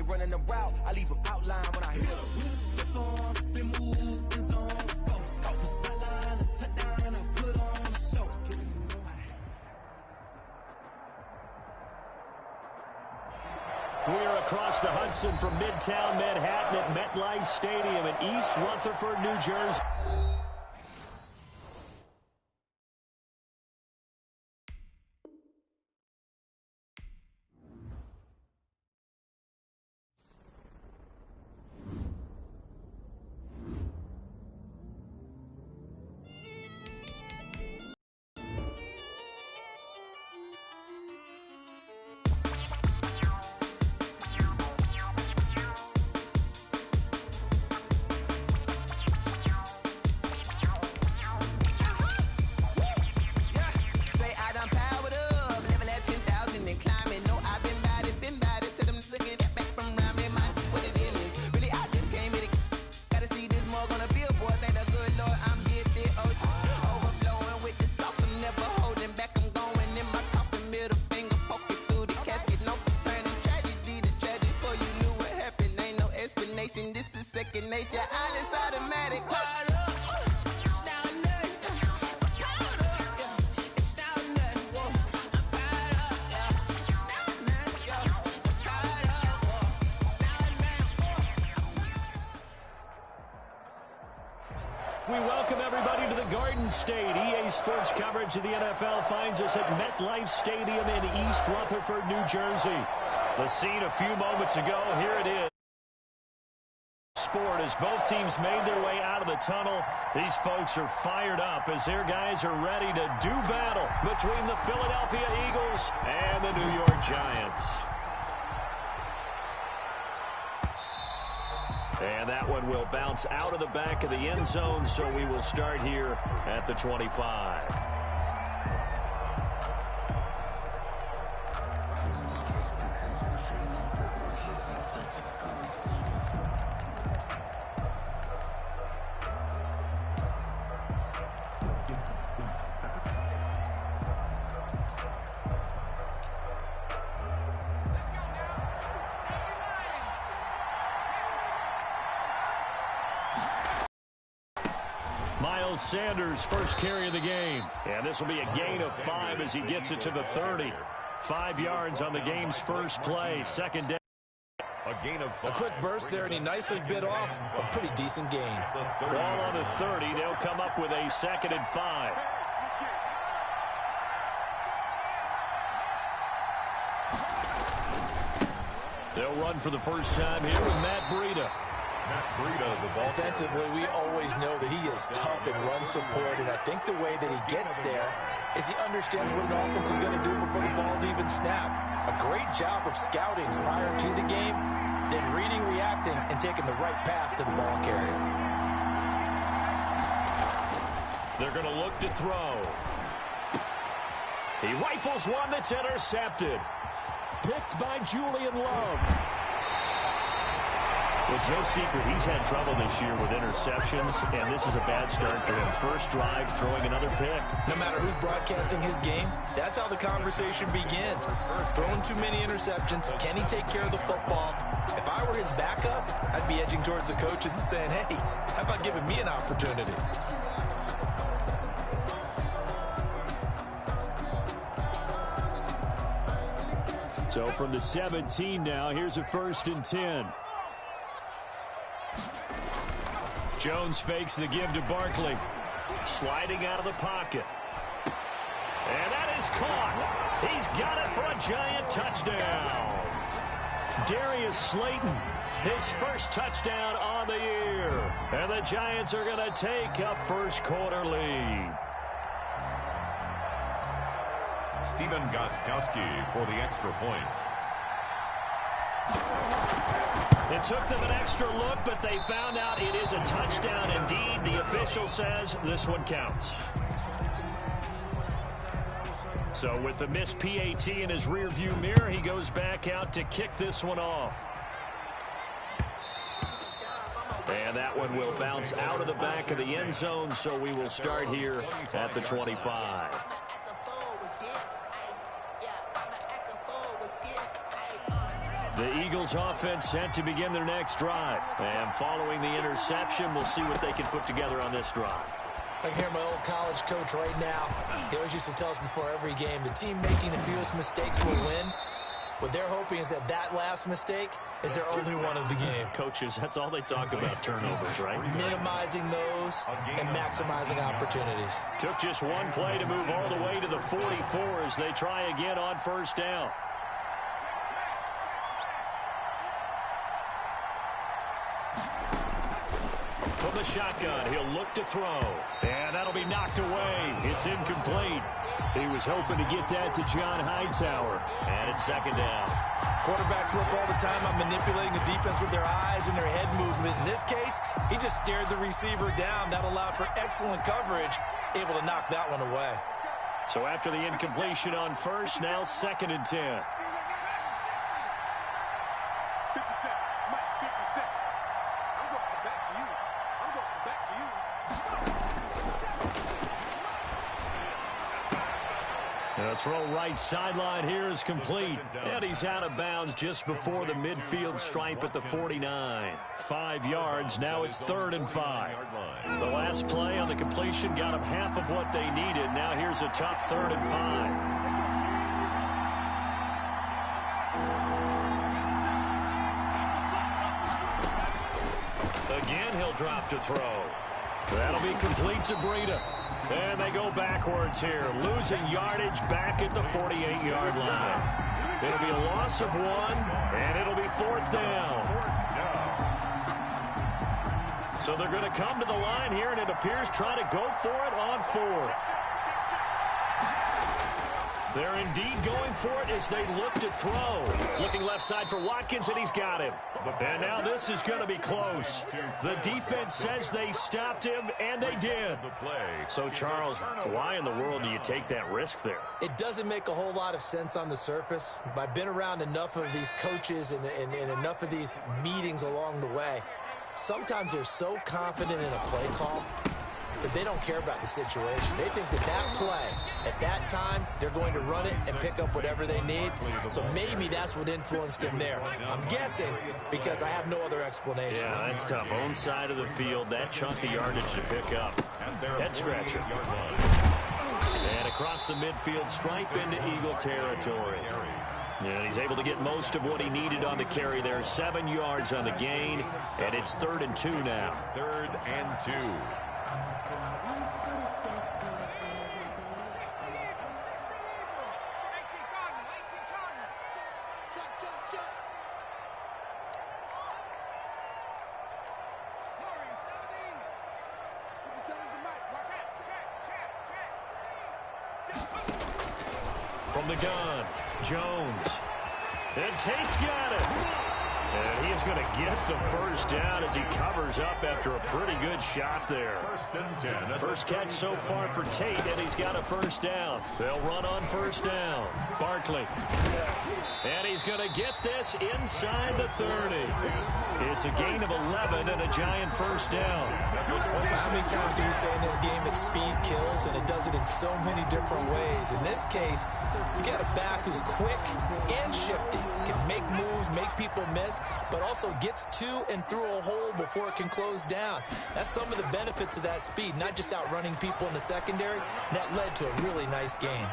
they running the route, I leave them outline when I hit them. We are across the Hudson from Midtown Manhattan at MetLife Stadium in East Rutherford, New Jersey. We welcome everybody to the Garden State. EA Sports coverage of the NFL finds us at MetLife Stadium in East Rutherford, New Jersey. The scene a few moments ago, here it is. Sport as both teams made their way out of the tunnel. These folks are fired up as their guys are ready to do battle between the Philadelphia Eagles and the New York Giants. And that one will bounce out of the back of the end zone, so we will start here at the 25. Sanders first carry of the game. And this will be a gain of 5 as he gets it to the 30. 5 yards on the game's first play. Second down. A gain of 5. A quick burst there, and he nicely bit off a pretty decent gain. Ball on the 30. They'll come up with a 2nd and 5. They'll run for the first time here with Matt Breida. The ball. Offensively, we always know that he is tough in run support, and I think the way that he gets there is he understands what an offense is going to do before the ball's even snapped. A great job of scouting prior to the game, then reading, reacting, and taking the right path to the ball carrier. They're going to look to throw. He rifles one that's intercepted. Picked by Julian Love. It's no secret he's had trouble this year with interceptions, and this is a bad start for him. First drive, throwing another pick. No matter who's broadcasting his game, that's how the conversation begins. Throwing too many interceptions, can he take care of the football? If I were his backup, I'd be edging towards the coaches and saying, hey, how about giving me an opportunity? So from the 17 now, here's a 1st and 10. Jones fakes the give to Barkley. Sliding out of the pocket. And that is caught. He's got it for a Giant touchdown. Darius Slayton, his first touchdown on the year. And the Giants are going to take a first quarter lead. Stephen Gostkowski for the extra point. It took them an extra look, but they found out it is a touchdown indeed. The official says this one counts. So with the missed PAT in his rearview mirror, he goes back out to kick this one off. And that one will bounce out of the back of the end zone, so we will start here at the 25. The Eagles offense set to begin their next drive. And following the interception, we'll see what they can put together on this drive. I can hear my old college coach right now. He always used to tell us before every game, the team making the fewest mistakes will win. What they're hoping is that that last mistake is their only one of the game. Coaches, that's all they talk about, turnovers, right? Minimizing those and maximizing opportunities. Took just one play to move all the way to the 44 as they try again on first down. From the shotgun, he'll look to throw. And that'll be knocked away. It's incomplete. He was hoping to get that to John Hightower. And it's second down. Quarterbacks work all the time on manipulating the defense with their eyes and their head movement. In this case, he just stared the receiver down. That allowed for excellent coverage, able to knock that one away. So after the incompletion on first, now 2nd and 10. 50 Cent, Mike, 50 Cent. I'm going back to you. I'm going back to you. The throw right sideline here is complete. And he's out of bounds just before the midfield stripe at the 49. 5 yards. Now it's 3rd and 5. The last play on the completion got them half of what they needed. Now here's a tough 3rd and 5. Again, he'll drop to throw. That'll be complete to Breida. And they go backwards here, losing yardage back at the 48-yard line. It'll be a loss of 1, and it'll be 4th down. So they're going to come to the line here, and it appears try to go for it on 4th. They're indeed going for it as they look to throw. Looking left side for Watkins, and he's got him. And now this is going to be close. The defense says they stopped him, and they did. So, Charles, why in the world do you take that risk there? It doesn't make a whole lot of sense on the surface. But I've been around enough of these coaches and enough of these meetings along the way. Sometimes they're so confident in a play call that they don't care about the situation. They think that that play, at that time, they're going to run it and pick up whatever they need. So maybe that's what influenced him there. I'm guessing because I have no other explanation. Yeah, that's tough. Own side of the field, that chunk of yardage to pick up. Head scratcher. And across the midfield stripe into Eagle territory. And he's able to get most of what he needed on the carry there. 7 yards on the gain, and it's 3rd and 2 now. 3rd and 2. From the gun, Jones. And Tate's got it. And he is going to get the first down as he covers up after a pretty good shot there. 1st and 10. First catch so far for Tate, and he's got a first down. They'll run on first down. Barkley. And he's going to get this inside the 30. It's a gain of 11 and a giant first down. How many times do we say in this game that speed kills, and it does it in so many different ways? In this case, you got a back who's quick and shifty, can make moves, make people miss, but also gets to and through a hole before it can close down. That's some of the benefits of that speed, not just outrunning people in the secondary. That led to a really nice game.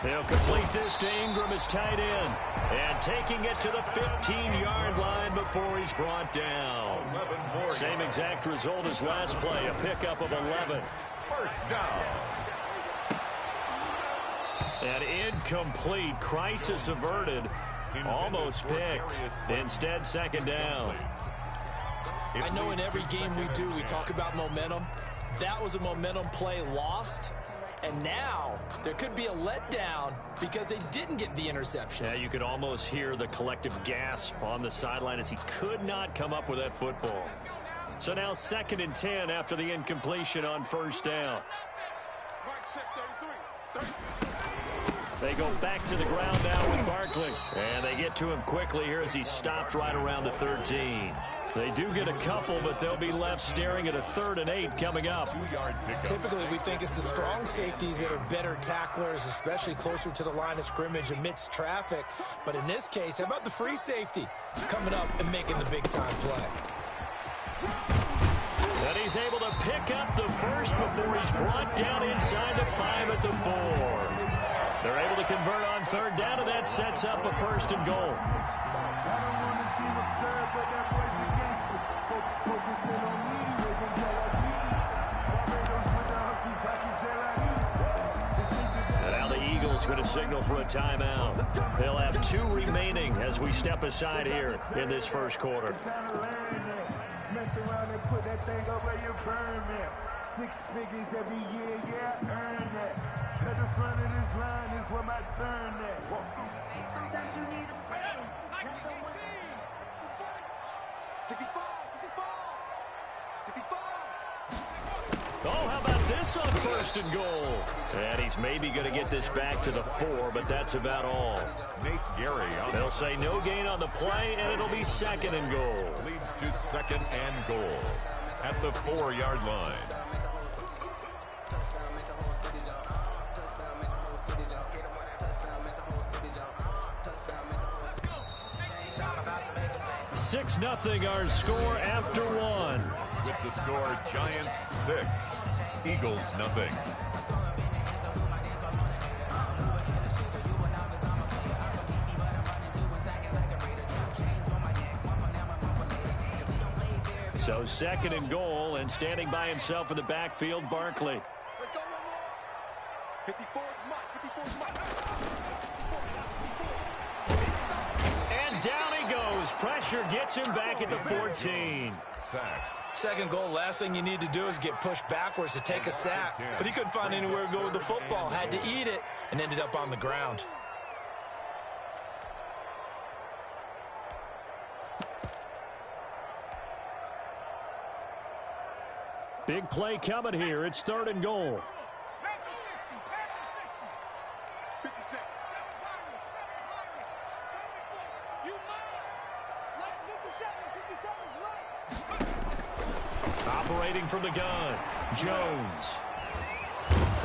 They'll complete this to Ingram as tight end. And taking it to the 15-yard line before he's brought down. Same exact result as last play, a pickup of 11. 1st down. And incomplete. Crisis averted. Almost picked. Instead, 2nd down. I know in every game we do, we talk about momentum. That was a momentum play lost. And now there could be a letdown because they didn't get the interception. Yeah, you could almost hear the collective gasp on the sideline as he could not come up with that football. So now 2nd and 10 after the incompletion on first down. They go back to the ground now with Barkley. And they get to him quickly here as he's stopped right around the 13. They do get a couple, but they'll be left staring at a 3rd and 8 coming up. Typically, we think it's the strong safeties that are better tacklers, especially closer to the line of scrimmage amidst traffic. But in this case, how about the free safety coming up and making the big-time play? And he's able to pick up the first before he's brought down inside the 5 at the 4. They're able to convert on 3rd down, and that sets up a 1st and goal. And now the Eagles going to signal for a timeout. They'll have 2 remaining as we step aside here in this first quarter. Mess around and put that thing up where you burn it. 6 figures every year, yeah, earn that. At the front of this line is where my turn at. Sometimes you need a friend. 65, 65, 65. Oh, how about this on 1st and goal? And he's maybe going to get this back to the 4, but that's about all. Nate Gary. They'll say no gain on the play, and it'll be 2nd and goal. Leads to 2nd and goal at the 4-yard line. Six 0 our score after 1. With the score, Giants 6, Eagles 0. So 2nd and goal, and standing by himself in the backfield, Barkley. Let's go one more. 54 is Mike. 54 is Mike. And down he goes. Pressure gets him back at the 14. Sack. 2nd goal, last thing you need to do is get pushed backwards to take a sack. But he couldn't find anywhere to go with the football, had to eat it, and ended up on the ground. Big play coming here. It's 3rd and goal. 57. Operating from the gun, Jones.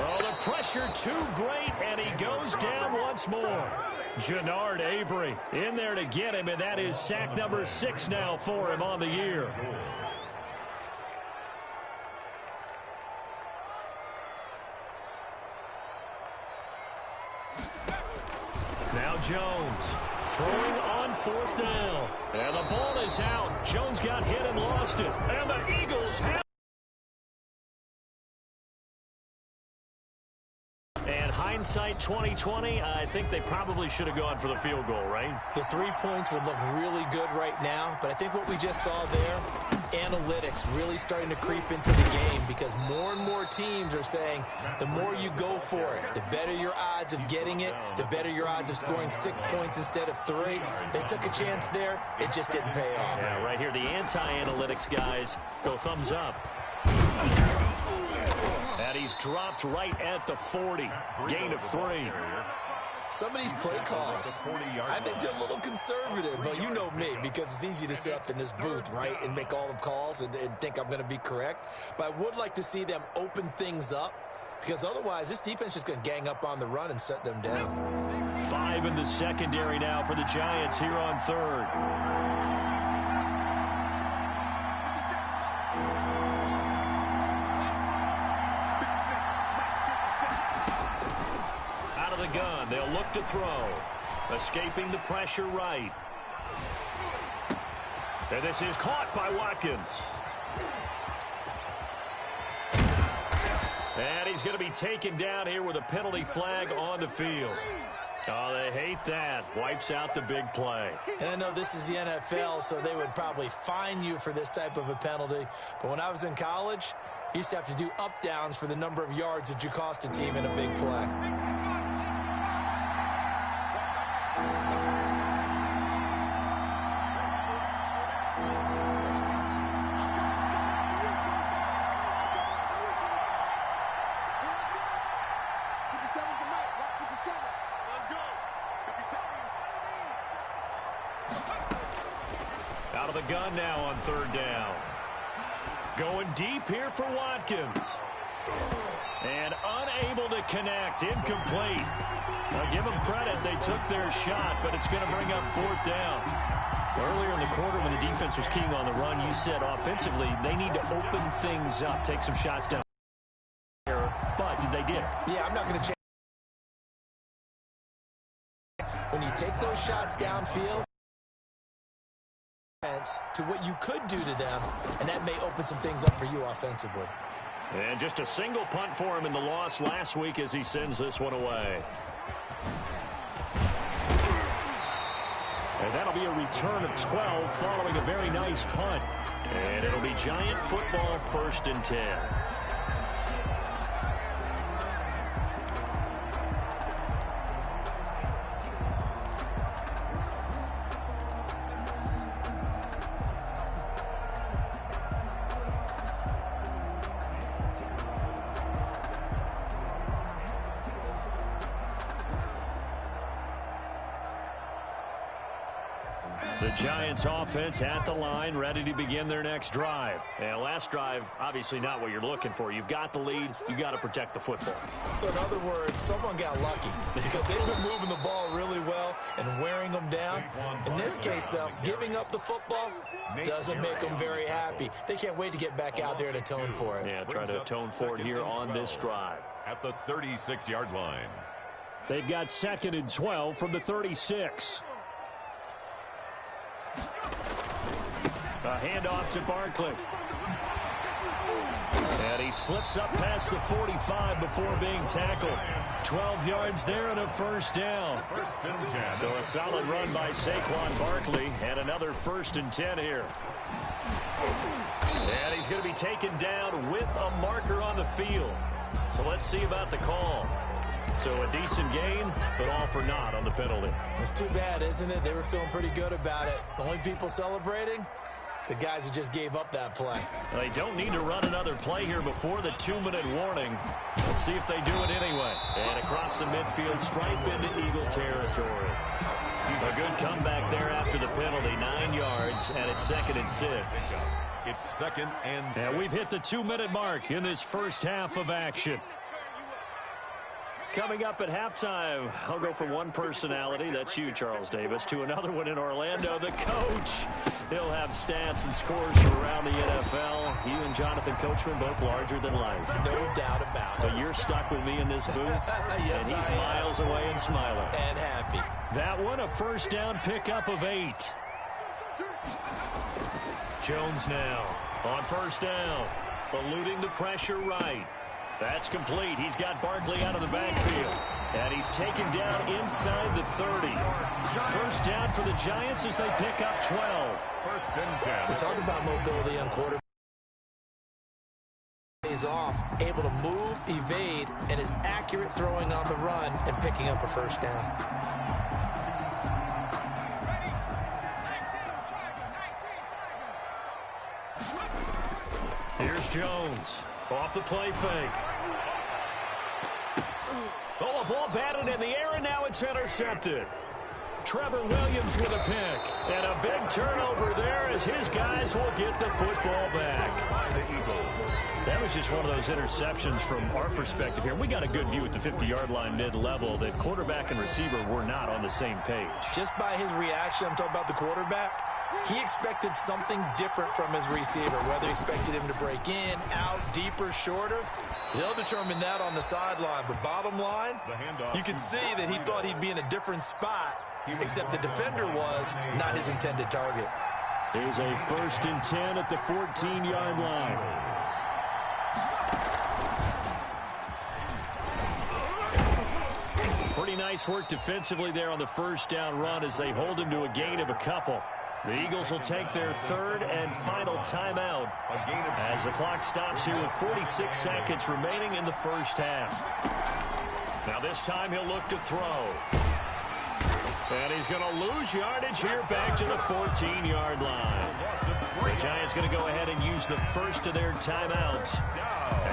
Oh, the pressure too great, and he goes down once more. Jannard Avery in there to get him, and that is sack number 6 now for him on the year. Now Jones throwing on 4th down. And the ball is out. Jones got hit and lost it. And the Eagles have... And hindsight 2020, I think they probably should have gone for the field goal, right? The 3 points would look really good right now, but I think what we just saw there, analytics really starting to creep into the game, because more and more teams are saying the more you go for it, the better your odds of getting it, the better your odds of scoring 6 points instead of 3. They took a chance there. It just didn't pay off. Yeah, right here, the anti-analytics guys go thumbs up. And he's dropped right at the 40. Gain of 3. Some of these play calls, I think they're a little conservative, but you know me, because it's easy to sit up in this booth, right, and make all the calls and think I'm going to be correct. But I would like to see them open things up, because otherwise this defense is going to gang up on the run and shut them down. 5 in the secondary now for the Giants here on 3rd. Gun. They'll look to throw. Escaping the pressure right. And this is caught by Watkins. And he's going to be taken down here with a penalty flag on the field. Oh, they hate that. Wipes out the big play. And I know this is the NFL, so they would probably fine you for this type of a penalty. But when I was in college, you used to have to do up-downs for the number of yards that you cost a team in a big play. Out of the gun now on third down. Going deep here for Watkins. And unable to connect. Incomplete. Now give them credit. They took their shot, but it's going to bring up fourth down. Earlier in the quarter when the defense was keying on the run, you said offensively they need to open things up, take some shots down there, but they did. Yeah, I'm not going to change. When you take those shots downfield to what you could do to them, and that may open some things up for you offensively. And just a single punt for him in the loss last week as he sends this one away. And that'll be a return of 12 following a very nice punt. And it'll be Giant football 1st and 10. The Giants offense at the line, ready to begin their next drive. And last drive, obviously not what you're looking for. You've got the lead. You've got to protect the football. So in other words, someone got lucky because they've been moving the ball really well and wearing them down. In this case, though, giving up the football doesn't make them very happy. They can't wait to get back out there and atone for it. Yeah, try to atone for it here on this drive. At the 36-yard line. They've got 2nd and 12 from the 36. A handoff to Barkley. And he slips up past the 45 before being tackled. 12 yards there and a first down. So a solid run by Saquon Barkley and another 1st and 10 here. And he's going to be taken down with a marker on the field. So let's see about the call. So a decent gain, but all for naught on the penalty. It's too bad, isn't it? They were feeling pretty good about it. The only people celebrating, the guys who just gave up that play. They don't need to run another play here before the 2-minute warning. Let's see if they do it anyway. And across the midfield, stripe into Eagle territory. A good comeback there after the penalty, 9 yards, and it's 2nd and 6. It's 2nd and 6. And we've hit the 2-minute mark in this first half of action. Coming up at halftime, I'll go from one personality, that's you, Charles Davis, to another one in Orlando, the coach. He'll have stats and scores from around the NFL. You and Jonathan Coachman, both larger than life. No doubt about it. But you're stuck with me in this booth, yes, and he's miles away and smiling. And happy. That one, a first down pickup of 8. Jones now on first down, eluding the pressure right. That's complete. He's got Barkley out of the backfield. And he's taken down inside the 30. First down for the Giants as they pick up 12. 1st and 10. We talk about mobility on quarterback. He's off, able to move, evade, and is accurate throwing on the run and picking up a first down. Here's Jones. Off the play fake. Oh, a ball batted in the air, and now it's intercepted. Trevor Williams with a pick. And a big turnover there as his guys will get the football back. That was just one of those interceptions from our perspective here. We got a good view at the 50-yard line mid-level that quarterback and receiver were not on the same page. Just by his reaction, I'm talking about the quarterback, he expected something different from his receiver, whether he expected him to break in, out, deeper, shorter. They'll determine that on the sideline. But bottom line, you can see that he thought he'd be in a different spot, except the defender was not his intended target. Here's a 1st and 10 at the 14-yard line. Pretty nice work defensively there on the first down run as they hold him to a gain of a couple. The Eagles will take their 3rd and final timeout as the clock stops here with 46 seconds remaining in the first half. Now this time he'll look to throw. And he's going to lose yardage here back to the 14-yard line. The Giants going to go ahead and use the first of their timeouts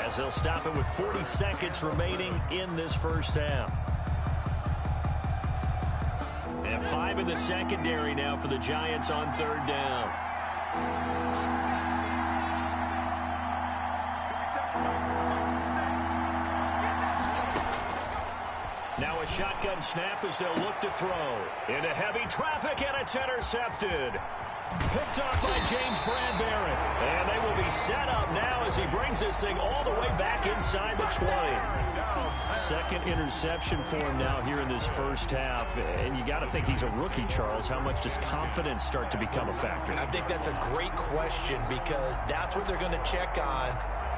as they'll stop it with 40 seconds remaining in this first half. And 5 in the secondary now for the Giants on 3rd down. Now a shotgun snap as they'll look to throw. Into heavy traffic, and it's intercepted. Picked off by James Bradbury. And they will be set up now as he brings this thing all the way back inside the 20. Second interception for him now here in this first half. And you got to think he's a rookie, Charles. How much does confidence start to become a factor? I think that's a great question because that's what they're going to check on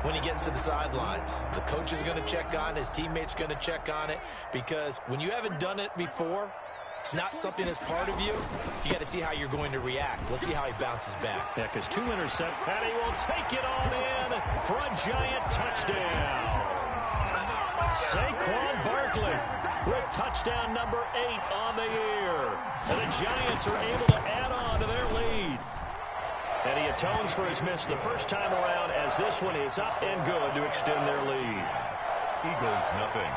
when he gets to the sidelines. The coach is going to check on, his teammates going to check on it, because when you haven't done it before, it's not something that's part of you. You got to see how you're going to react. Let's see how he bounces back. Yeah, because 2 interceptions, and he will take it on in for a giant touchdown. Saquon Barkley with touchdown number 8 on the year. And the Giants are able to add on to their lead. And he atones for his miss the first time around as this one is up and good to extend their lead. Eagles, nothing.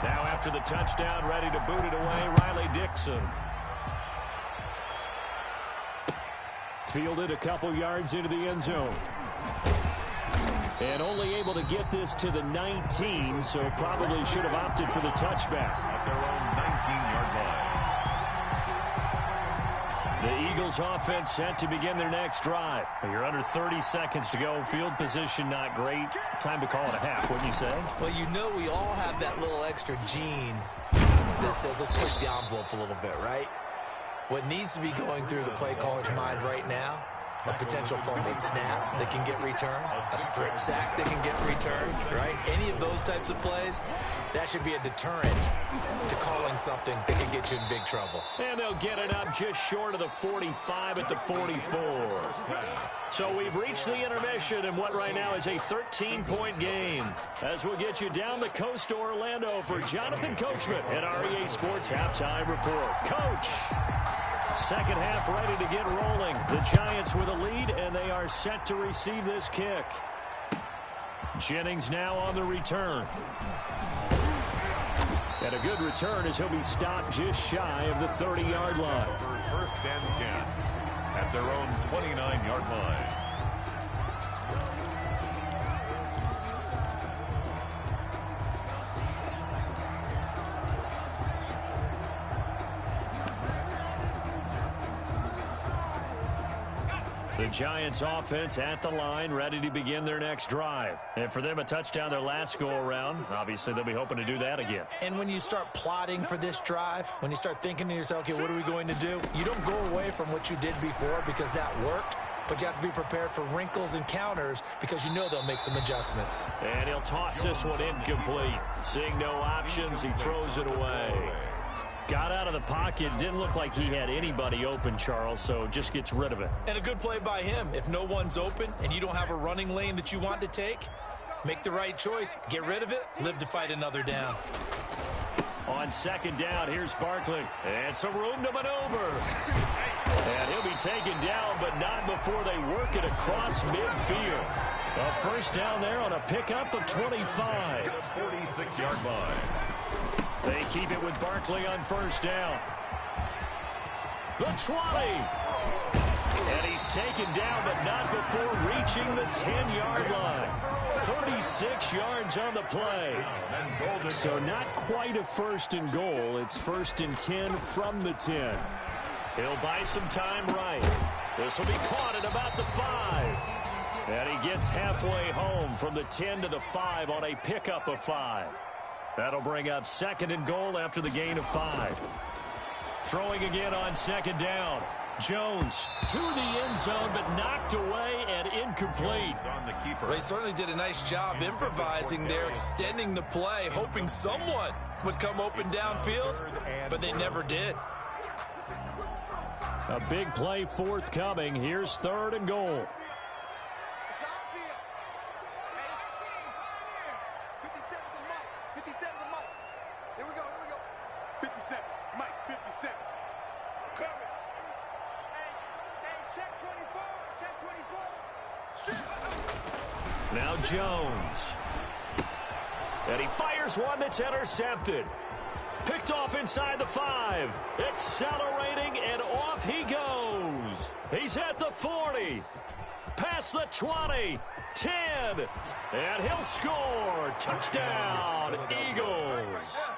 Now after the touchdown, ready to boot it away, Riley Dixon. Fielded a couple yards into the end zone. And only able to get this to the 19, so probably should have opted for the touchback. At their own 19-yard line. The Eagles offense set to begin their next drive. You're under 30 seconds to go. Field position not great. Time to call it a half, wouldn't you say? Well, you know we all have that little extra gene that says let's push the envelope a little bit, right? What needs to be going through the play caller's mind right now, a potential fumbled snap that can get returned, a strip sack that can get returned, right? Any of those types of plays, that should be a deterrent to calling something that can get you in big trouble. And they'll get it up just short of the 45 at the 44. So we've reached the intermission in what right now is a 13-point game. As we'll get you down the coast to Orlando for Jonathan Coachman at our EA Sports Halftime Report. Coach! Second half ready to get rolling. The Giants with a lead, and they are set to receive this kick. Jennings now on the return. And a good return as he'll be stopped just shy of the 30-yard line. First and 10 at their own 29-yard line. The Giants offense at the line, ready to begin their next drive. And for them, a touchdown their last go-around. Obviously, they'll be hoping to do that again. And when you start plotting for this drive, when you start thinking to yourself, okay, what are we going to do? You don't go away from what you did before because that worked, but you have to be prepared for wrinkles and counters because you know they'll make some adjustments. And he'll toss this one incomplete. Seeing no options, he throws it away. Got out of the pocket, didn't look like he had anybody open, Charles, so just gets rid of it. And a good play by him. If no one's open and you don't have a running lane that you want to take, make the right choice. Get rid of it, live to fight another down. On second down, here's Barkley. And some room to maneuver. And he'll be taken down, but not before they work it across midfield. A first down there on a pickup of 25. 46-yard line. They keep it with Barkley on first down. The 20. And he's taken down, but not before reaching the 10-yard line. 36 yards on the play. So not quite a first and goal. It's first and 10 from the 10. He'll buy some time right. This will be caught at about the 5. And he gets halfway home from the 10 to the 5 on a pickup of 5. That'll bring up second and goal after the gain of 5. Throwing again on second down. Jones to the end zone, but knocked away and incomplete. They certainly did a nice job improvising there, extending the play, hoping someone would come open downfield, but they never did. A big play forthcoming. Here's third and goal. Now Jones. And he fires one that's intercepted. Picked off inside the 5. Accelerating, and off he goes. He's at the 40. Past the 20. 10. And he'll score. Touchdown, Eagles.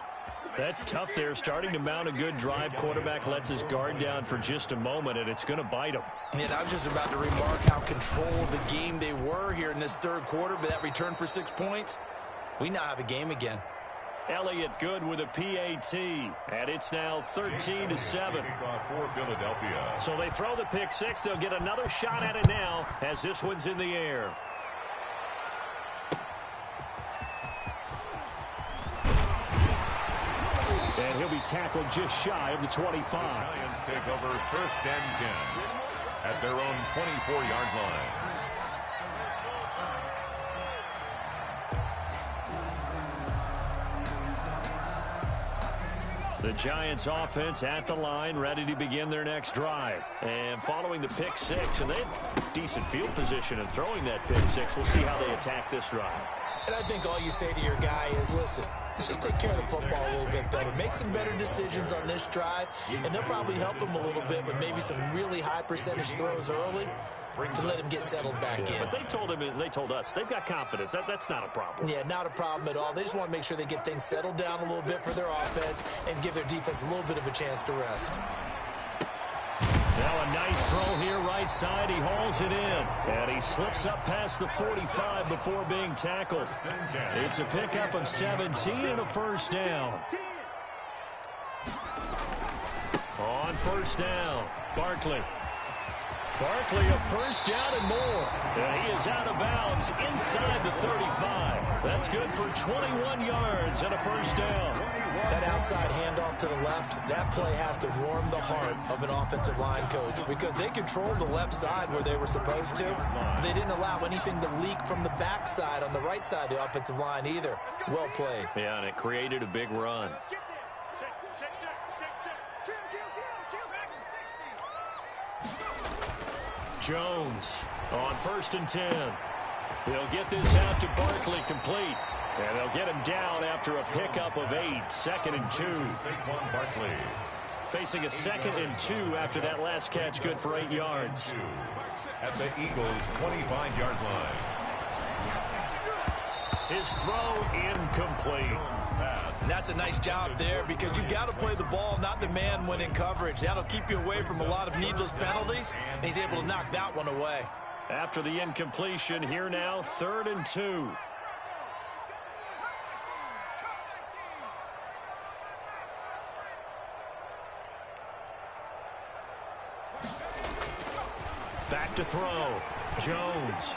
That's tough there, starting to mount a good drive. Quarterback lets his guard down for just a moment, and it's going to bite him. And I was just about to remark how controlled the game they were here in this third quarter, but that return for 6 points, we now have a game again. Elliott good with a PAT, and it's now 13-7. For Philadelphia. So they throw the pick six. They'll get another shot at it now as this one's in the air. And he'll be tackled just shy of the 25. The Giants take over 1st and 10 at their own 24-yard line. The Giants offense at the line, ready to begin their next drive. And following the pick six, and they have decent field position in throwing that pick six. We'll see how they attack this drive. And I think all you say to your guy is, listen, let's just take care of the football a little bit better. Make some better decisions on this drive, and they'll probably help him a little bit with maybe some really high percentage throws early to let him get settled back in. But they told him, and they told us, they've got confidence. That's not a problem. Yeah, not a problem at all. They just want to make sure they get things settled down a little bit for their offense and give their defense a little bit of a chance to rest. Now a nice throw here right side. He hauls it in. And he slips up past the 45 before being tackled. It's a pickup of 17 and a first down. On first down, Barkley. Barkley a first down and more. And he is out of bounds inside the 35. That's good for 21 yards and a first down. That outside handoff to the left, that play has to warm the heart of an offensive line coach because they controlled the left side where they were supposed to. But they didn't allow anything to leak from the backside on the right side of the offensive line either. Well played. Yeah, and it created a big run. Jones on 1st and 10. He'll get this out to Barkley, complete. And they'll get him down after a pickup of 8. 2nd and 2. Saquon Barkley. Facing a 2nd and 2 after that last catch, good for 8 yards. At the Eagles' 25-yard line. His throw incomplete. And that's a nice job there because you've got to play the ball, not the man when in coverage. That'll keep you away from a lot of needless penalties, and he's able to knock that one away. After the incompletion, here now, 3rd and 2. Back to throw. Jones.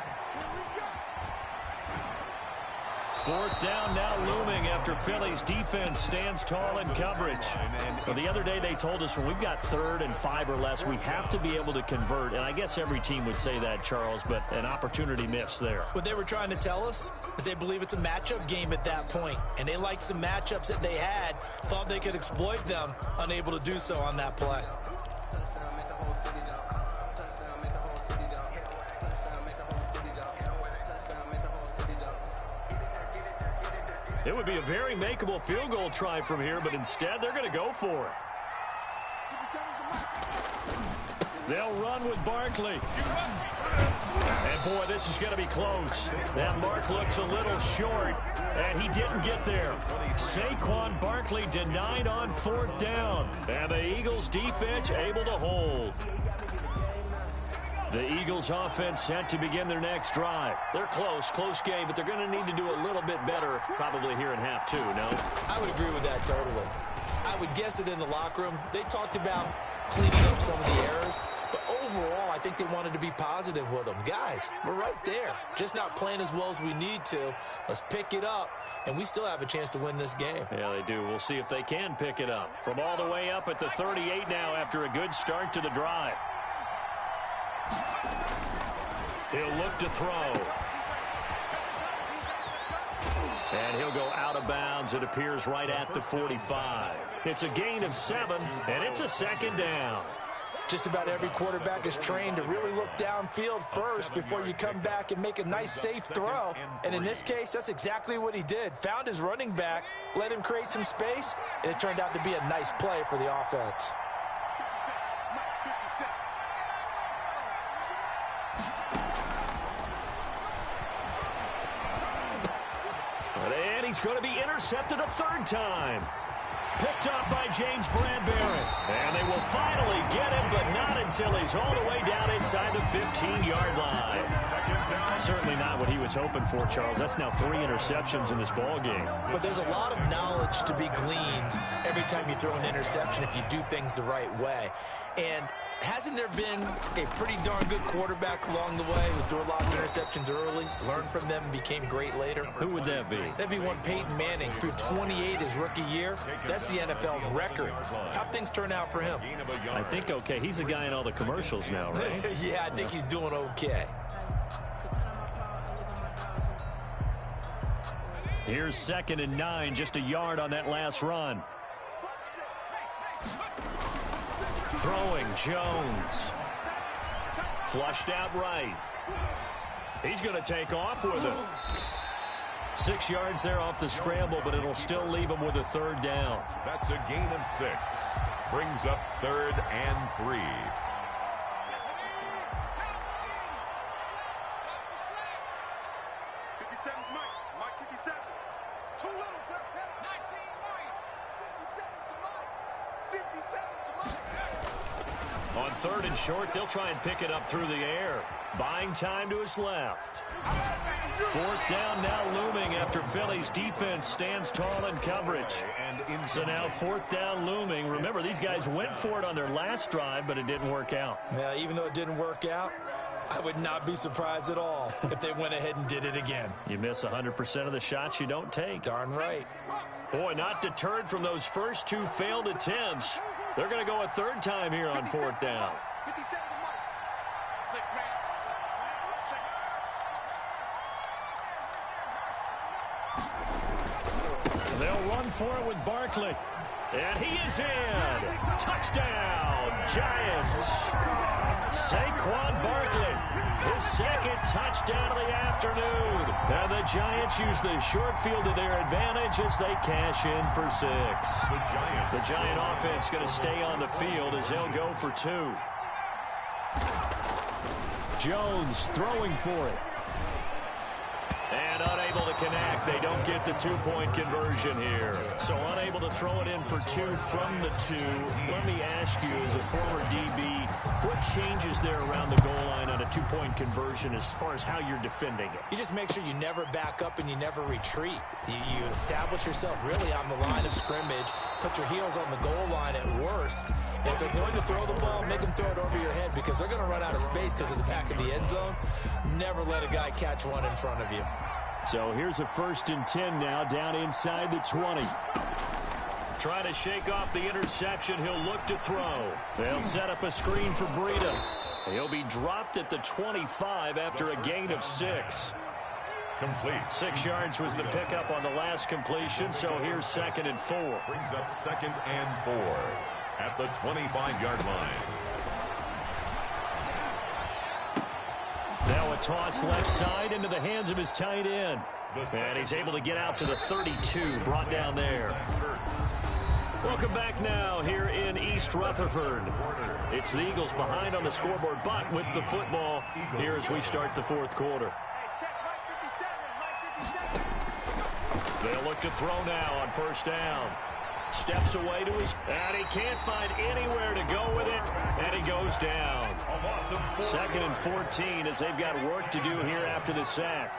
4th down now looming after Philly's defense stands tall in coverage. Well, the other day they told us when we've got 3rd and 5 or less, we have to be able to convert. And I guess every team would say that, Charles, but an opportunity missed there. What they were trying to tell us is they believe it's a matchup game at that point. And they liked some matchups that they had, thought they could exploit them, unable to do so on that play. It would be a very makeable field goal try from here, but instead they're going to go for it. They'll run with Barkley. And, boy, this is going to be close. That mark looks a little short, and he didn't get there. Saquon Barkley denied on 4th down, and the Eagles' defense able to hold. The Eagles offense set to begin their next drive. They're close game, but they're going to need to do a little bit better probably here in half 2, no? I would agree with that totally. I would guess it in the locker room. They talked about cleaning up some of the errors, but overall I think they wanted to be positive with them. Guys, we're right there. Just not playing as well as we need to. Let's pick it up, and we still have a chance to win this game. Yeah, they do. We'll see if they can pick it up. From all the way up at the 38 now after a good start to the drive. He'll look to throw. And he'll go out of bounds. It appears right at the 45. It's a gain of 7, and it's a 2nd down. Just about every quarterback is trained to really look downfield first before you come back and make a nice, safe throw. And in this case, that's exactly what he did. Found his running back, let him create some space, and it turned out to be a nice play for the offense. And he's going to be intercepted a third time. Picked up by James Bradbury. And they will finally get him, but not until he's all the way down inside the 15-yard line. Certainly not what he was hoping for, Charles. That's now 3 interceptions in this ball game. But there's a lot of knowledge to be gleaned every time you throw an interception if you do things the right way. And hasn't there been a pretty darn good quarterback along the way who threw a lot of interceptions early, learned from them, and became great later? Who would that be? That'd be one Peyton Manning, threw 28 his rookie year. That's the NFL record. How'd things turn out for him? I think okay. He's a guy in all the commercials now, right? Yeah, I think he's doing okay. Here's 2nd and 9, just a yard on that last run. Throwing, Jones. Flushed out right. He's going to take off with it. 6 yards there off the scramble, but it'll still leave him with a 3rd down. That's a gain of 6. Brings up 3rd and 3. On 3rd and short, they'll try and pick it up through the air. Buying time to his left. 4th down now looming after Philly's defense stands tall in coverage. So now 4th down looming. Remember, these guys went for it on their last drive, but it didn't work out. Now, even though it didn't work out, I would not be surprised at all if they went ahead and did it again. You miss 100% of the shots you don't take. Darn right. Boy, not deterred from those first 2 failed attempts. They're going to go a 3rd time here on 4th down. They'll run for it with Barkley. And he is in. Touchdown, Giants. Saquon Barkley, his 2nd touchdown of the afternoon. And the Giants use the short field to their advantage as they cash in for 6. The Giant offense going to stay on the field as they'll go for 2. Jones throwing for it. And unable to connect. They don't get the 2-point conversion here. So unable to throw it in for 2 from the 2. Let me ask you, as a former DB, what changes there around the goal line on a 2-point conversion as far as how you're defending it? You just make sure you never back up and you never retreat. You establish yourself really on the line of scrimmage, put your heels on the goal line at worst. If they're going to throw the ball, make them throw it over your head because they're going to run out of space because of the back of the end zone. Never let a guy catch one in front of you. So here's a 1st and 10 now down inside the 20. Trying to shake off the interception. He'll look to throw. They'll set up a screen for Breida. He'll be dropped at the 25 after a gain of 6. Complete. 6 yards was the pickup on the last completion, so here's 2nd and 4. Brings up 2nd and 4 at the 25-yard line. Now a toss left side into the hands of his tight end. And he's able to get out to the 32, brought down there. Welcome back now here in East Rutherford. It's the Eagles behind on the scoreboard, but with the football here as we start the 4th quarter. They'll look to throw now on 1st down. Steps away to his, and he can't find anywhere to go with it, and he goes down. 2nd and 14 as they've got work to do here after the sack.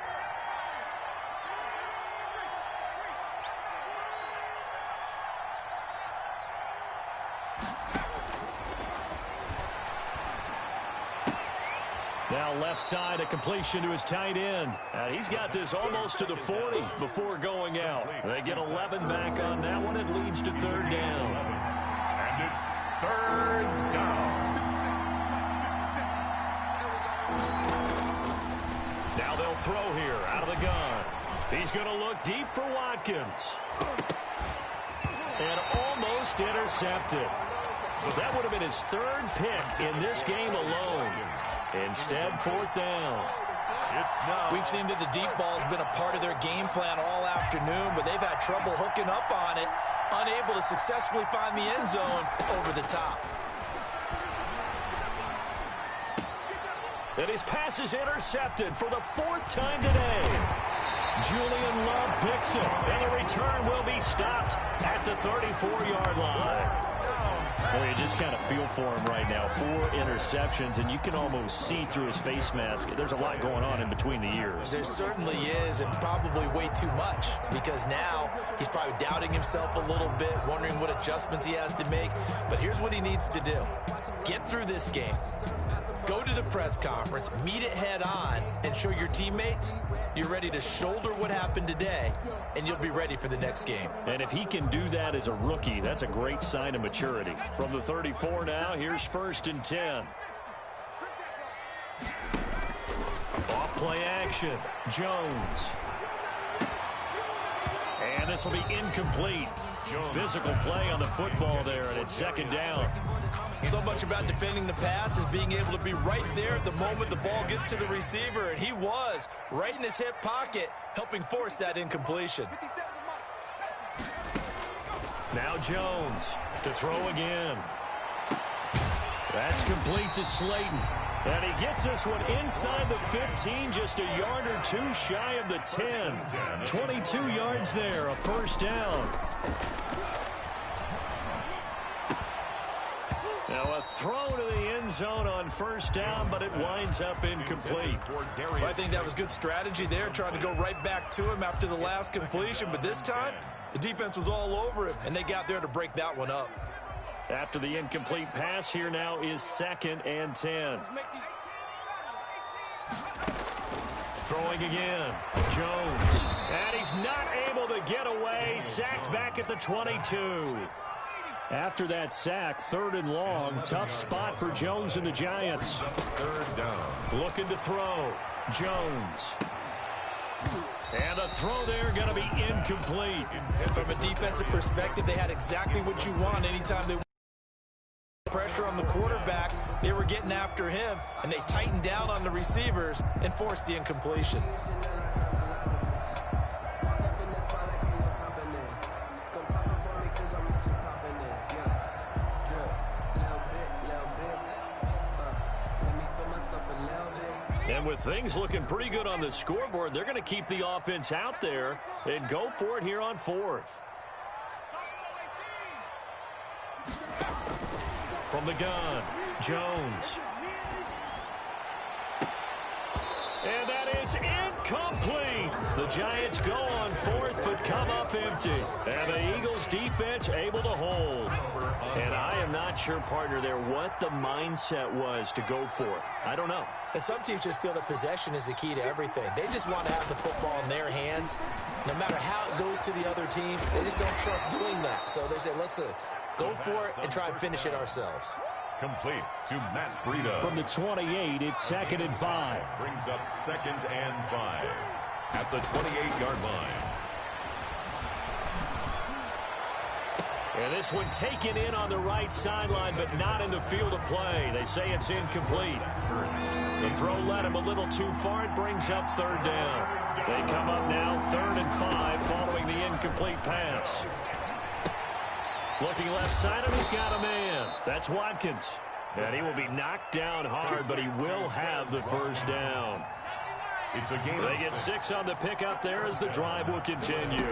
Now left side, a completion to his tight end. He's got this almost to the 40 before going out. They get 11 back on that one. It leads to 3rd down. And it's 3rd down. Now they'll throw here out of the gun. He's going to look deep for Watkins. And almost intercepted. That would have been his third pick in this game alone. Instead, fourth down. We've seen that the deep ball has been a part of their game plan all afternoon, but they've had trouble hooking up on it, unable to successfully find the end zone over the top. And his pass is intercepted for the fourth time today. Julian Love picks it, and the return will be stopped at the 34-yard line. Well, you just kind of feel for him right now. 4 interceptions, and you can almost see through his face mask. There's a lot going on in between the ears. There certainly is, and probably way too much, because now he's probably doubting himself a little bit, wondering what adjustments he has to make. But here's what he needs to do. Get through this game. Go to the press conference, meet it head on, and show your teammates you're ready to shoulder what happened today, and you'll be ready for the next game. And if he can do that as a rookie, that's a great sign of maturity. From the 34 now, here's 1st and 10. Off play action, Jones. And this will be incomplete. Physical play on the football there, and it's 2nd down. So much about defending the pass is being able to be right there at the moment the ball gets to the receiver, and he was right in his hip pocket, helping force that incompletion. Now Jones to throw again. That's complete to Slayton. And he gets this one inside the 15, just a yard or 2 shy of the 10. 22 yards there, a 1st down. Now a throw to the end zone on 1st down, but it winds up incomplete. Well, I think that was good strategy there, trying to go right back to him after the last completion. But this time, the defense was all over him, and they got there to break that one up. After the incomplete pass, here now is 2nd and 10. Throwing again, Jones. And he's not able to get away. Sacked back at the 22. After that sack, 3rd and long. Tough spot for Jones and the Giants. 3rd down. Looking to throw. Jones. And the throw there going to be incomplete. From a defensive perspective, they had exactly what you want anytime they pressure on the quarterback. They were getting after him, and they tightened down on the receivers and forced the incompletion. And with things looking pretty good on the scoreboard, they're going to keep the offense out there and go for it here on 4th. From the gun, Jones. And that is incomplete. The Giants go on 4th, but come up empty. And the Eagles defense able to hold. And I am not sure, partner, there what the mindset was to go for it. I don't know. And some teams just feel that possession is the key to everything. They just want to have the football in their hands. No matter how it goes to the other team, they just don't trust doing that. So they say, let's go for it and try and finish it ourselves. Complete to Matt Breida. From the 28, it's 2nd and 5. Brings up 2nd and 5 at the 28-yard line. And this one taken in on the right sideline, but not in the field of play. They say it's incomplete. The throw led him a little too far. It brings up 3rd down. They come up now 3rd and 5 following the incomplete pass. Looking left side, and he's got a man. That's Watkins. And he will be knocked down hard, but he will have the 1st down. It's a game. They get 6 on the pickup there as the drive will continue.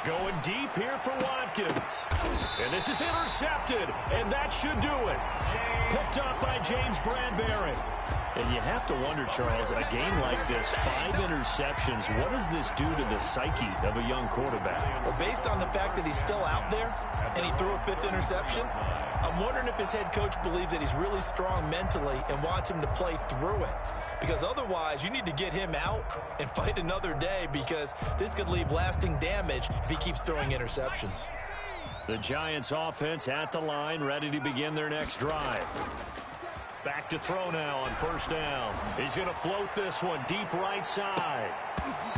Going deep here for Watkins. And this is intercepted, and that should do it. Picked up by James Bradbury. And you have to wonder, Charles, a game like this, 5 interceptions, what does this do to the psyche of a young quarterback? Well, based on the fact that he's still out there and he threw a 5th interception, I'm wondering if his head coach believes that he's really strong mentally and wants him to play through it. Because otherwise, you need to get him out and fight another day, because this could leave lasting damage if he keeps throwing interceptions. The Giants offense at the line, ready to begin their next drive. Back to throw now on first down. He's going to float this one deep right side.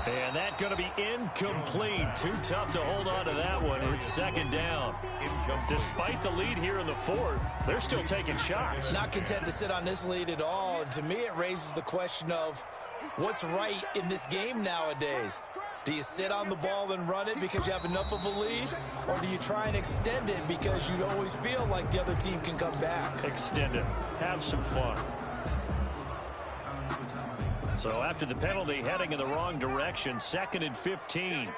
And that's going to be incomplete. Too tough to hold on to that one. It's second down. Despite the lead here in the fourth, they're still taking shots. Not content to sit on this lead at all. And to me, it raises the question of what's right in this game nowadays. Do you sit on the ball and run it because you have enough of a lead? Or do you try and extend it because you always feel like the other team can come back? Extend it. Have some fun. So after the penalty, heading in the wrong direction, 2nd and 15.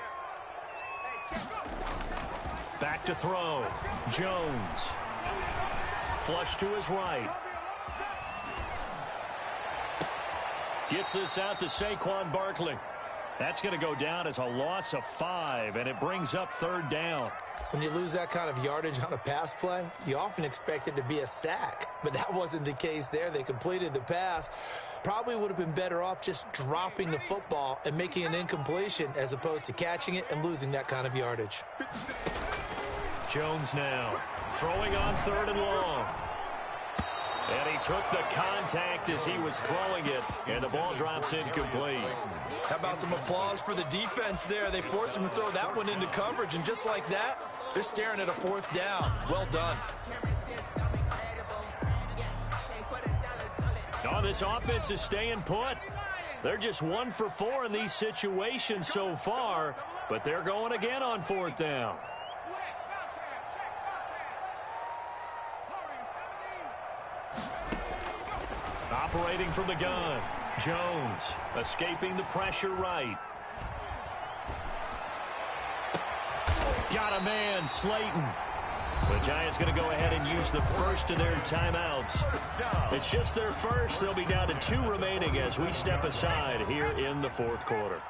Back to throw. Jones. Flush to his right. Gets this out to Saquon Barkley. That's going to go down as a loss of 5, and it brings up 3rd down. When you lose that kind of yardage on a pass play, you often expect it to be a sack. But that wasn't the case there. They completed the pass. Probably would have been better off just dropping the football and making an incompletion as opposed to catching it and losing that kind of yardage. Jones now throwing on 3rd and long. And he took the contact as he was throwing it, and the ball drops incomplete. How about some applause for the defense there? They forced him to throw that one into coverage, and just like that, they're staring at a 4th down. Well done. Oh, this offense is staying put. They're just 1 for 4 in these situations so far, but they're going again on 4th down. Operating from the gun, Jones escaping the pressure right. Got a man, Slayton. The Giants going to go ahead and use the first of their timeouts. It's just their first. They'll be down to 2 remaining as we step aside here in the 4th quarter.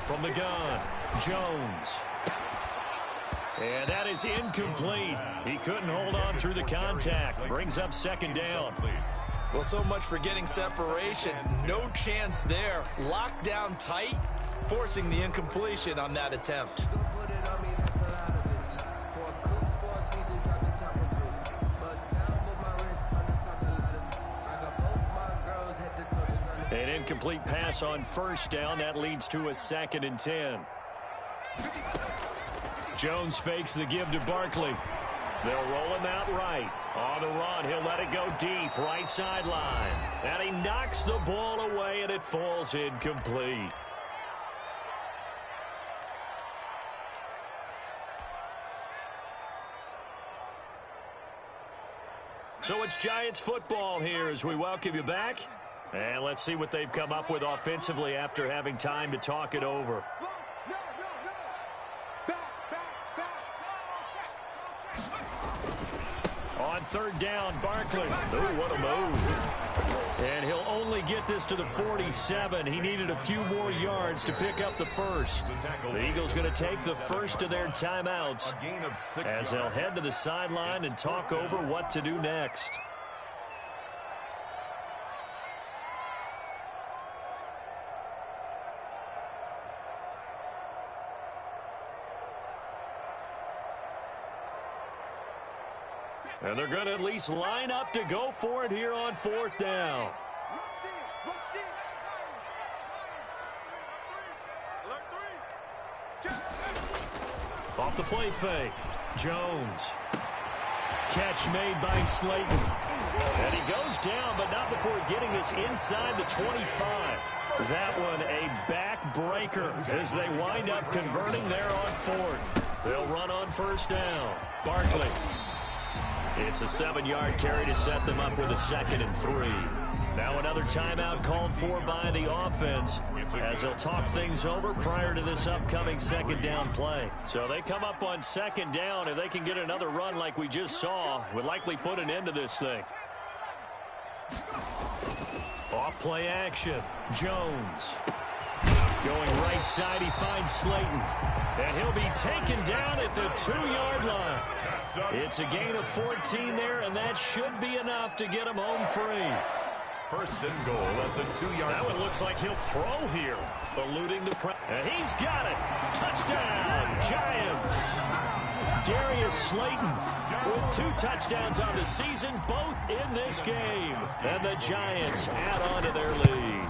From the gun, Jones. And that is incomplete. He couldn't hold on through the contact. Brings up 2nd down. Well, so much for getting separation. No chance there. Locked down tight, forcing the incompletion on that attempt. An incomplete pass on first down. That leads to a 2nd and 10. Jones fakes the give to Barkley. They'll roll him out right. On the run, he'll let it go deep, right sideline. And he knocks the ball away, and it falls incomplete. So it's Giants football here as we welcome you back. And let's see what they've come up with offensively after having time to talk it over. On 3rd down, Barkley. Ooh, what a move. And he'll only get this to the 47. He needed a few more yards to pick up the first. The Eagles going to take the first of their timeouts as they'll head to the sideline and talk over what to do next. And they're going to at least line up to go for it here on 4th down. Off the play fake. Jones. Catch made by Slayton. And he goes down, but not before getting this inside the 25. That one a backbreaker as they wind up converting there on 4th. They'll run on first down. Barkley. It's a 7-yard carry to set them up with a 2nd and 3. Now another timeout called for by the offense as they'll talk things over prior to this upcoming 2nd down play. So they come up on 2nd down. If they can get another run like we just saw, would likely put an end to this thing. Off play action. Jones. Going right side, he finds Slayton. And he'll be taken down at the 2-yard line. It's a gain of 14 there, and that should be enough to get him home free. first and goal at the 2-yard line. That one looks like he'll throw here, eluding the press. And he's got it. Touchdown, Giants. Darius Slayton with 2 touchdowns on the season, both in this game. And the Giants add on to their lead.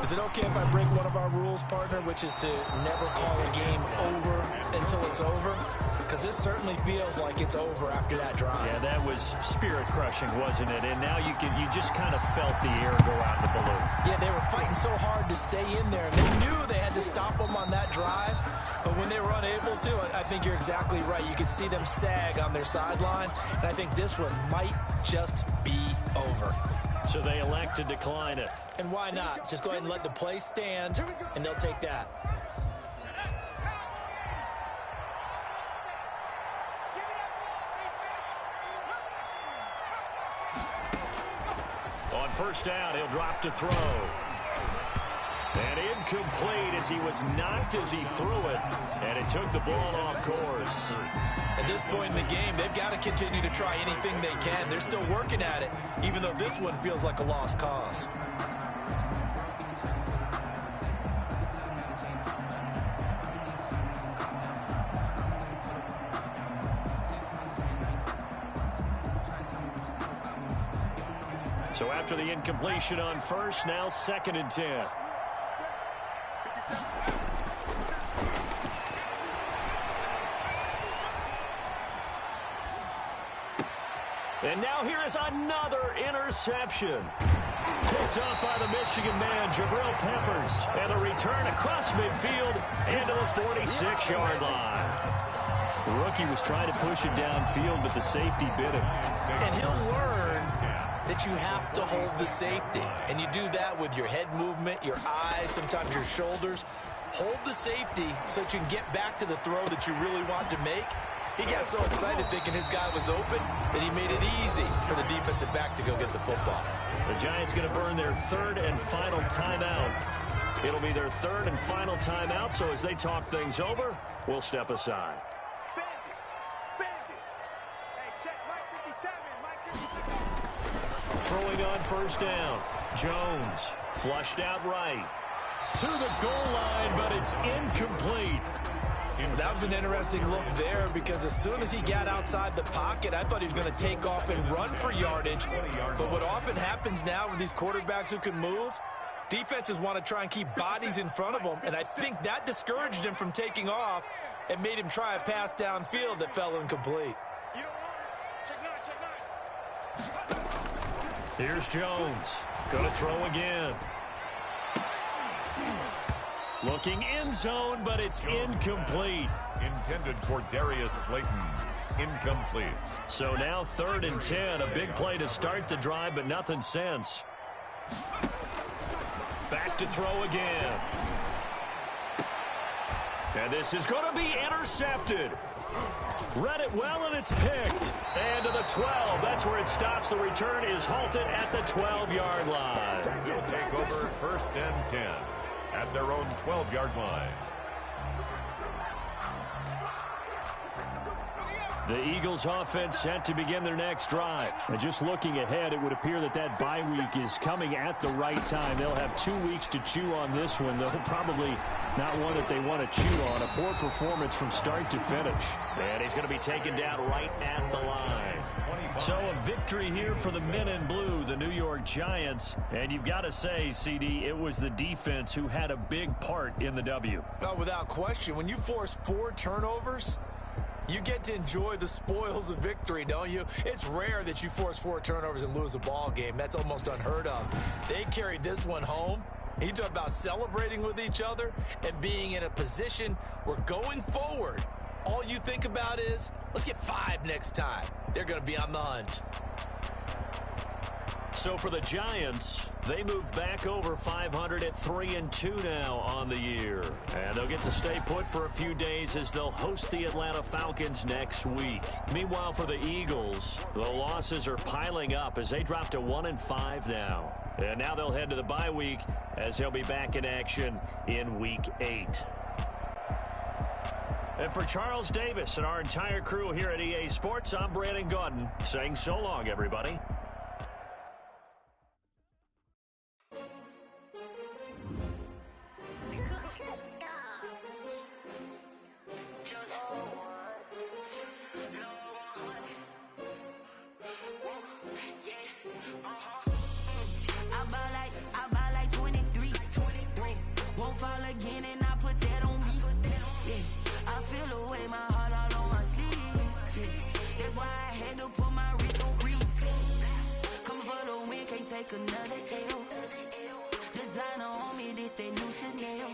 Is it okay if I break one of our rules, partner, which is to never call a game over until it's over? Because this certainly feels like it's over after that drive. Yeah, that was spirit-crushing, wasn't it? And now you just kind of felt the air go out the balloon. Yeah, they were fighting so hard to stay in there. They knew they had to stop them on that drive. But when they were unable to, I think you're exactly right. You could see them sag on their sideline. And I think this one might just be over. So they elect to decline it. And why not? Just go ahead and let the play stand, and they'll take that. On first down, he'll drop to throw. And incomplete as he was knocked as he threw it. And it took the ball off course. At this point in the game, they've got to continue to try anything they can. They're still working at it, even though this one feels like a lost cause. So after the incompletion on first, now 2nd and 10. And now here is another interception. Picked up by the Michigan man, Jabril Peppers. And a return across midfield into the 46-yard line. The rookie was trying to push it downfield, but the safety bit him. And he'll learn that you have to hold the safety. And you do that with your head movement, your eyes, sometimes your shoulders. Hold the safety so that you can get back to the throw that you really want to make. He got so excited thinking his guy was open that he made it easy for the defensive back to go get the football. The Giants going to burn their 3rd and final timeout. It'll be their 3rd and final timeout, so as they talk things over, we'll step aside. Throwing on first down. Jones flushed out right. To the goal line, but it's incomplete. That was an interesting look there because as soon as he got outside the pocket, I thought he was going to take off and run for yardage. But what often happens now with these quarterbacks who can move, defenses want to try and keep bodies in front of them, and I think that discouraged him from taking off and made him try a pass downfield that fell incomplete. Here's Jones. Going to throw again. Looking end zone, but it's incomplete. Intended for Darius Slayton. Incomplete. So now 3rd and 10. A big play to start the drive, but nothing since. Back to throw again. And this is going to be intercepted. Read it well, and it's picked. And to the 12. That's where it stops. The return is halted at the 12-yard line. They'll take over 1st and 10 at their own 12-yard line. The Eagles offense set to begin their next drive. And just looking ahead, it would appear that that bye week is coming at the right time. They'll have 2 weeks to chew on this one, though probably not one that they want to chew on. A poor performance from start to finish. And he's going to be taken down right at the line. So a victory here for the men in blue, the New York Giants. And you've got to say, CD, it was the defense who had a big part in the W. Oh, without question. When you force 4 turnovers, you get to enjoy the spoils of victory, don't you? It's rare that you force 4 turnovers and lose a ball game. That's almost unheard of. They carried this one home. You talk about celebrating with each other and being in a position where going forward, all you think about is, let's get 5 next time. They're going to be on the hunt. So for the Giants, they move back over 500 at 3-2 now on the year. And they'll get to stay put for a few days as they'll host the Atlanta Falcons next week. Meanwhile, for the Eagles, the losses are piling up as they drop to 1-5 now. And now they'll head to the bye week as they'll be back in action in Week 8. And for Charles Davis and our entire crew here at EA Sports, I'm Brandon Gaudin saying so long, everybody. take another L. Designer on me, this that new Chanel.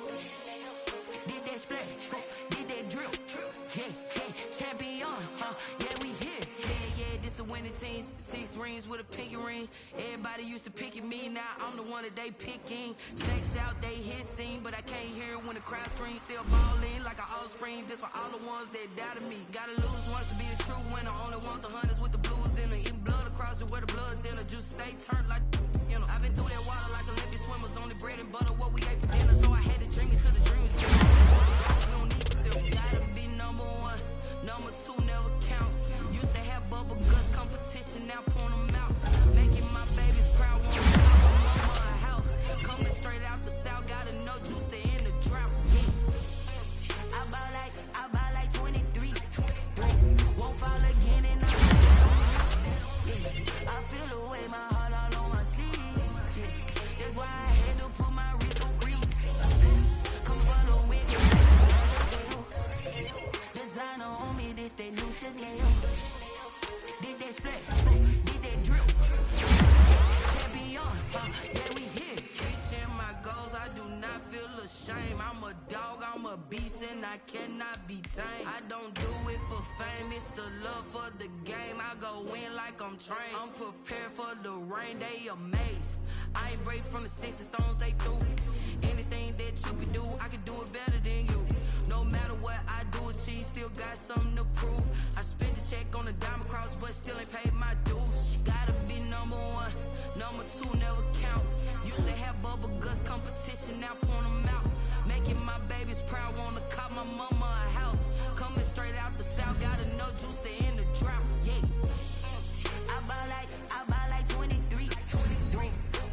Did that splash, did that drill. Yeah, champion, yeah, we here. Yeah, this the winning team. 6 rings with a pinky ring. Everybody used to pick at me, now I'm the one that they picking. Snakes out, they hit scene, but I can't hear it when the crowd screams. Still ballin' like an offspring. This for all the ones that doubted me. Gotta lose once to be a true winner. Only want the hunters with the blues in it. Eating blood across it where the blood thinner. Just stay turned like, you know. I've been through that water like Olympic swimmers. Only bread and butter, what we ate for dinner. So I had to dream it till the dream was still. We don't need to sell. Gotta be number one. Number 2 never count. Used to have bubble guts competition, now point them out. Making my babies proud. Want to my mama a house. Coming straight out the south, got enough juice to end the drought. Yeah. I buy like 23. Won't fall again and I feel the way, my heart all on my sleeve. Yeah. That's why I had to put my wrist on freeze. Come follow me. Designer on me, this that new Chanel. Did that splash, did that drill. Champion, yeah, we here. Reaching my goals, I do not feel ashamed. I'm a dog, I'm a beast, and I cannot be tamed. I don't do it for fame, it's the love for the game. I go in like I'm trained. I'm prepared for the rain, they amazed. I ain't break from the sticks and stones they threw. Anything that you can do, I can do it better than you. No matter what I do, achieve, still got something to prove. I spent the check on the diamond cross, but still ain't paid my dues. Gotta be number 1, number 2 never count. Used to have bubble guts competition, now point them out. Making my babies proud, wanna cop my mama a house. Coming straight out the south, got enough juice to end the drought. Yeah, I buy like 23.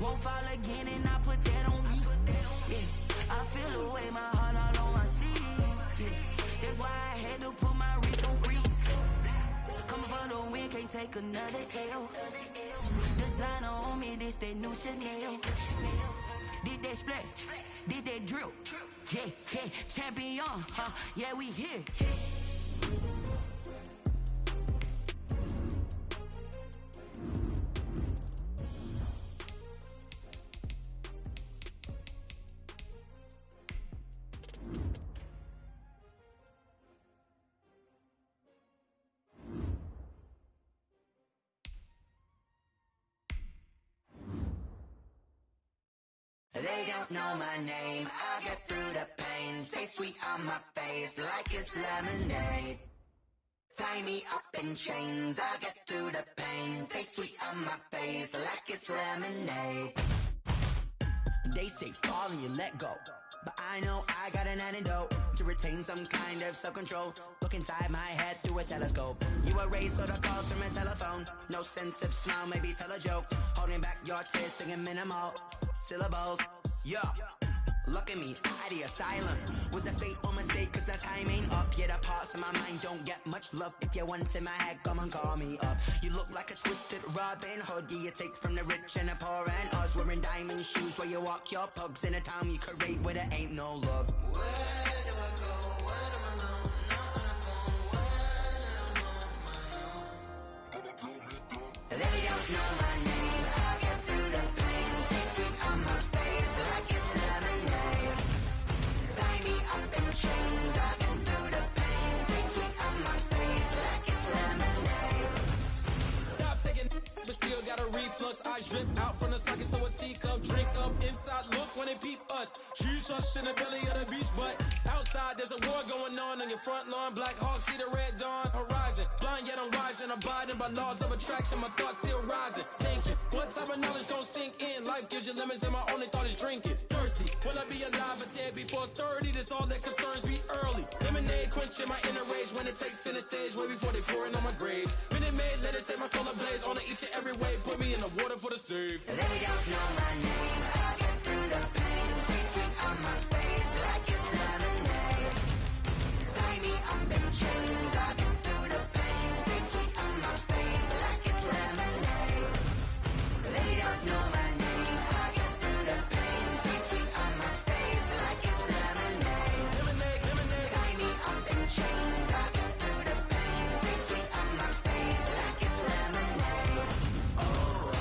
Won't fall again, and I put that on me. Yeah, I feel the way, my heart all on my sleeve. Yeah, that's why I had to put my wrist on freeze. Come for the win, can't take another L. Designer on me, this that new Chanel. Did that splash, did that drill. Yeah, champion, yeah, we here. They don't know my name, I get through the pain. Taste sweet on my face like it's lemonade. Tie me up in chains, I get through the pain. Taste sweet on my face like it's lemonade. They say fall and you let go, but I know I got an antidote to retain some kind of self-control. Look inside my head through a telescope. You erase all the calls from a telephone. No sense of smile, maybe tell a joke. Holding back your tears, singing minimal syllables. Yeah, look at me, out the asylum. Was a fate or mistake, cause the time ain't up. Yeah, the parts of my mind don't get much love. If you want in my head, come and call me up. You look like a twisted Robin Hood. Yeah, you take from the rich and the poor and us. Wearing diamond shoes where you walk your pugs. In a town you create where there ain't no love. Where do I go? Where do I know? Not on the phone. When I'm on my own. They don't know my name, I get through the pain. Taste sweet on my face like it's lemonade. Tie me up in chains, I get through the pain. Taste sweet on my face like it's lemonade. Stop taking but still got a reflux. Eyes drip out from the socket to a teacup. Drink up inside, look when they peep us. Shoes us in the belly of the beach, but outside there's a war going on your front lawn. Black Hawk, see the red dawn horizon. Blind yet I'm rising, abiding by laws of attraction. My thoughts still rising, thinking what type of knowledge don't sink in. Life gives you lemons and my only thought is drinking. Thirsty, will I be alive or dead before 30? That's all that concerns me early. Lemonade quenching my inner rage when it takes center stage way before they pour it on my grave. Minute Maid, let it set my soul ablaze on each and every way. Put me in the water for the save. They don't know my name, I get through the pain. Taste sweet on my face like it's lemonade. Tie me up in chains, I get through the pain. Taste sweet on my face like it's lemonade. They don't know my name, I get through the pain. Taste sweet on my face like it's lemonade. Tie me up in chains, I get through the pain. Taste sweet on my face like it's lemonade. Oh,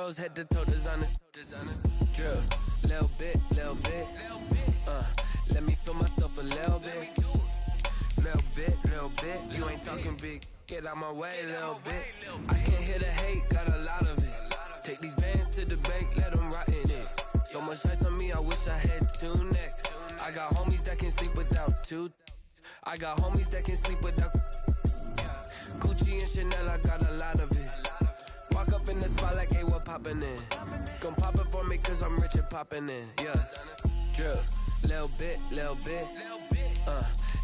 girls head to toe designer. Drip, little bit. Let me feel myself a little bit. Little bit. You ain't talking big. Get out my way, little bit. I can't hear the hate, got a lot of it. Take these bands to the bank, let them rot in it. So much ice on me, I wish I had two necks. I got homies that can sleep without two. I got homies that can sleep without Gucci and Chanel, I got a lot of it. Walk up in the spot like, hey, what poppin' in? Gon' pop it for me cause I'm rich and poppin' in, yeah. Drip, little bit.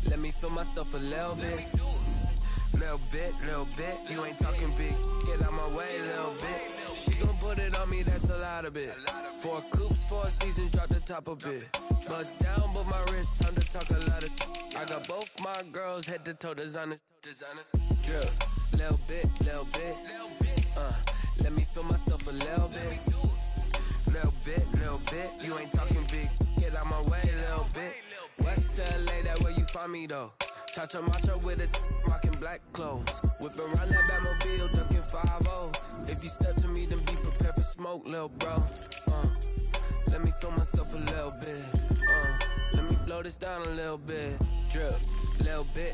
Let me feel myself a little bit. Little bit. You ain't talking big. Get out my way, little bit. She gon' put it on me, that's a lot of it. 4 coops, 4 seasons, drop the top a bit. Bust down, but my wrist, time to talk a lot of. I got both my girls head to toe designer. Drip, little bit. Let me feel myself a little bit. Little bit. You ain't talking big. Get out my way, little bit. West LA, that where you find me though. Chacha macha with a rockin' black clothes. Whip around that Batmobile, ducking 5-0. If you step to me, then be prepared for smoke, lil' bro. Let me feel myself a little bit. Let me blow this down a little bit. Drip, little bit.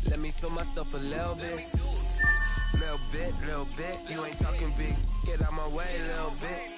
Let me feel myself a little bit. Little bit. You ain't talking big. Get out my way, little bit.